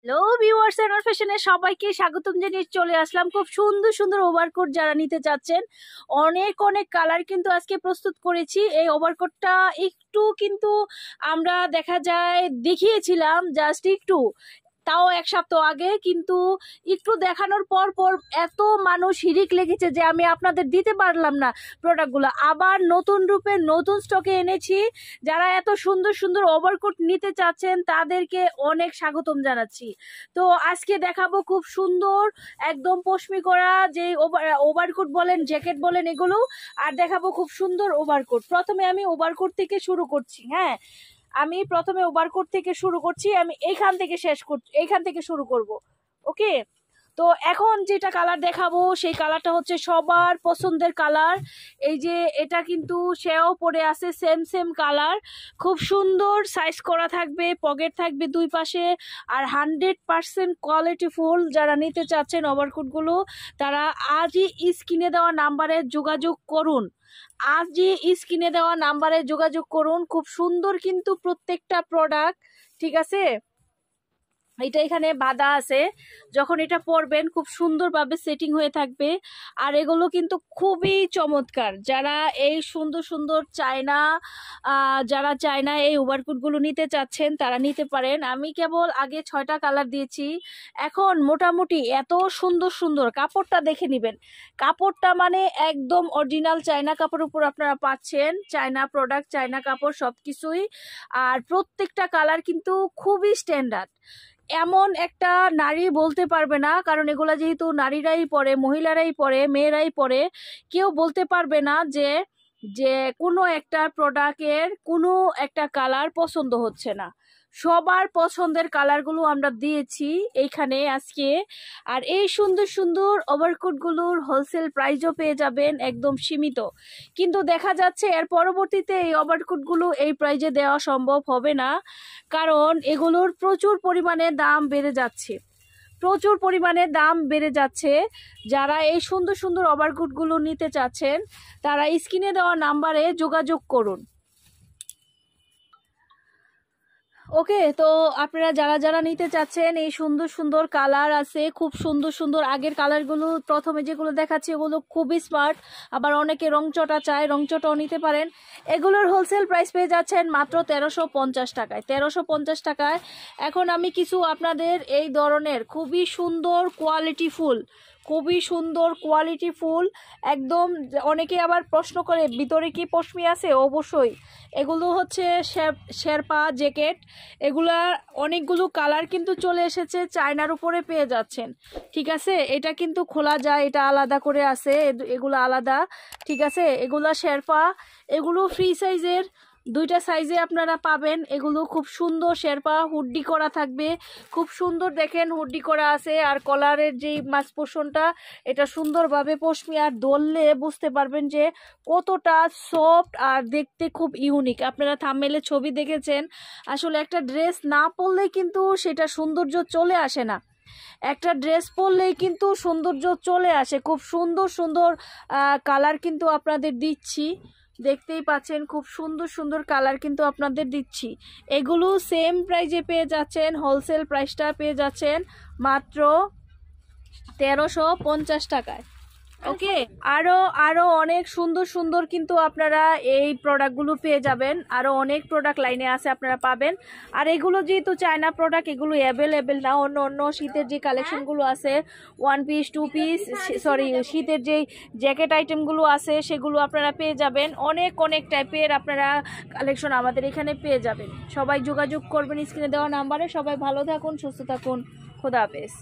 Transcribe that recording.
Hello viewers, এনওয়ার ফ্যাশনে সবাইকে স্বাগতম জানিয়ে চলে আসলাম খুব সুন্দর সুন্দর ওভারকোট যারা নিতে চাচ্ছেন। অনেক অনেক কালার কিন্তু আজকে প্রস্তুত করেছি। এই ওভারকোটটা একটু কিন্তু আমরা দেখা যায় দেখিয়েছিলাম জাস্ট একটু, তাও এক সপ্তাহ আগে, কিন্তু একটু দেখানোর পর পর এত মানুষ হিড়িক লেগেছে যে আমি আপনাদের দিতে পারলাম না প্রোডাক্টগুলো। আবার নতুন রূপে নতুন স্টকে এনেছি। যারা এত সুন্দর সুন্দর ওভারকোট নিতে চাচ্ছেন তাদেরকে অনেক স্বাগতম জানাচ্ছি। তো আজকে দেখাবো খুব সুন্দর একদম পশমি করা যে ওভারকোট বলেন, জ্যাকেট বলেন, এগুলো। আর দেখাবো খুব সুন্দর ওভারকোট। প্রথমে আমি ওভারকোট থেকে শুরু করছি। হ্যাঁ, আমি প্রথমে ওভারকোট থেকে শুরু করছি। আমি এইখান থেকে এইখান থেকে শুরু করব। ওকে, তো এখন যেটা কালার দেখাবো সেই কালারটা হচ্ছে সবার পছন্দের কালার। এই যে এটা কিন্তু সেও পরে আছে, সেম সেম কালার। খুব সুন্দর সাইজ করা থাকবে, পকেট থাকবে দুই পাশে। আর 100% কোয়ালিটি ফুল। যারা নিতে চাচ্ছেন ওভারকোটগুলো তারা আজই স্ক্রিনে দেওয়া নাম্বারে যোগাযোগ করুন। স্ক্রিনে দেওয়া নাম্বারে যোগাযোগ করুন। খুব সুন্দর কিন্তু প্রত্যেকটা প্রোডাক্ট, ঠিক আছে। এটা এখানে বাঁধা আছে, যখন এটা পরবেন খুব সুন্দরভাবে সেটিং হয়ে থাকবে। আর এগুলো কিন্তু খুবই চমৎকার। যারা এই সুন্দর সুন্দর যারা চায়না এই ওভারকোটগুলো নিতে চাচ্ছেন তারা নিতে পারেন। আমি কেবল আগে 6টা কালার দিয়েছি, এখন মোটামুটি এত সুন্দর সুন্দর। কাপড়টা দেখে নেবেন, কাপড়টা মানে একদম অরিজিনাল চায়না কাপড়ের উপর আপনারা পাচ্ছেন। চায়না প্রোডাক্ট, চায়না কাপড় সব কিছুই। আর প্রত্যেকটা কালার কিন্তু খুবই স্ট্যান্ডার্ড। এমন একটা নারী বলতে পারবে না, কারণ এগুলা যেহেতু নারীরাই পরে, মহিলারাই পরে, মেয়েরাই পরে, কেউ বলতে পারবে না যে যে কোনো একটা প্রোডাক্টের কোনো একটা কালার পছন্দ হচ্ছে না। সবার পছন্দের কালারগুলো আমরা দিয়েছি এইখানে আজকে। আর এই সুন্দর সুন্দর ওভারকোটগুলোর হোলসেল প্রাইসও পেয়ে যাবেন একদম সীমিত। কিন্তু দেখা যাচ্ছে এর পরবর্তীতে এই ওভারকোটগুলো এই প্রাইজে দেওয়া সম্ভব হবে না, কারণ এগুলোর প্রচুর পরিমাণে দাম বেড়ে যাচ্ছে। প্রচুর পরিমাণে দাম বেড়ে যাচ্ছে। যারা এই সুন্দর সুন্দর ওভারকোটগুলো নিতে চাচ্ছেন তারা স্ক্রিনে দেওয়া নাম্বারে যোগাযোগ করুন। ওকে, তো আপনারা যারা যারা নিতে চাচ্ছেন, এই সুন্দর সুন্দর কালার আছে, খুব সুন্দর সুন্দর। আগের কালারগুলো প্রথমে যেগুলো দেখাচ্ছি ওগুলো খুবই স্মার্ট। আবার অনেকে রংচটা চায়, রংচটাও নিতে পারেন। এগুলোর হোলসেল প্রাইস পেয়ে যাচ্ছেন মাত্র 1350 টাকায়। 1350 টাকায়। এখন আমি কিছু আপনাদের এই ধরনের খুবই সুন্দর কোয়ালিটি ফুল একদম। অনেকে আবার প্রশ্ন করে ভিতরে কি পশমি আছে? অবশ্যই। এগুলো হচ্ছে শেরপা জ্যাকেট। এগুলা অনেকগুলো কালার কিন্তু চলে এসেছে, চায়নার উপরে পেয়ে যাচ্ছেন, ঠিক আছে। এটা কিন্তু খোলা যায়, এটা আলাদা করে আছে, এগুলো আলাদা, ঠিক আছে। এগুলা শেরপা, এগুলো ফ্রি সাইজের, দুইটা সাইজে আপনারা পাবেন। এগুলো খুব সুন্দর শেরপা, হুডি করা থাকবে, খুব সুন্দর। দেখেন হুডি করা আছে। আর কলারের যেই মাছ পোষণটা, এটা সুন্দরভাবে পশমি। আর ধরলে বুঝতে পারবেন যে কতটা সফট আর দেখতে খুব ইউনিক। আপনারা থাম্বনেলে ছবি দেখেছেন। আসলে একটা ড্রেস না পরলেই কিন্তু সেটা সৌন্দর্য চলে আসে না। একটা ড্রেস পরলেই কিন্তু সৌন্দর্য চলে আসে। খুব সুন্দর সুন্দর কালার কিন্তু আপনাদের দিচ্ছি, দেখতেই পাচ্ছেন। খুব সুন্দর সুন্দর কালার কিন্তু আপনাদের দিচ্ছি। এগুলো সেম প্রাইজে পেয়ে যাচ্ছেন। হোলসেল প্রাইসটা পেয়ে যাচ্ছেন মাত্র 1350 টাকায়। ওকে, আরো আরো অনেক সুন্দর সুন্দর কিন্তু আপনারা এই প্রোডাক্টগুলো পেয়ে যাবেন। আরো অনেক প্রোডাক্ট লাইনে আছে, আপনারা পাবেন। আর এগুলো যেহেতু চায়না প্রোডাক্ট, এগুলো অ্যাভেলেবেল না। অন্য অন্য শীতের যে কালেকশনগুলো আছে, 1 পিস 2 পিস, সরি, শীতের যেই জ্যাকেট আইটেমগুলো আছে সেগুলো আপনারা পেয়ে যাবেন। অনেক অনেক টাইপের আপনারা কালেকশন আমাদের এখানে পেয়ে যাবেন। সবাই যোগাযোগ করবেন স্ক্রিনে দেওয়া নাম্বারে। সবাই ভালো থাকুন, সুস্থ থাকুন, খোদা হাফেজ।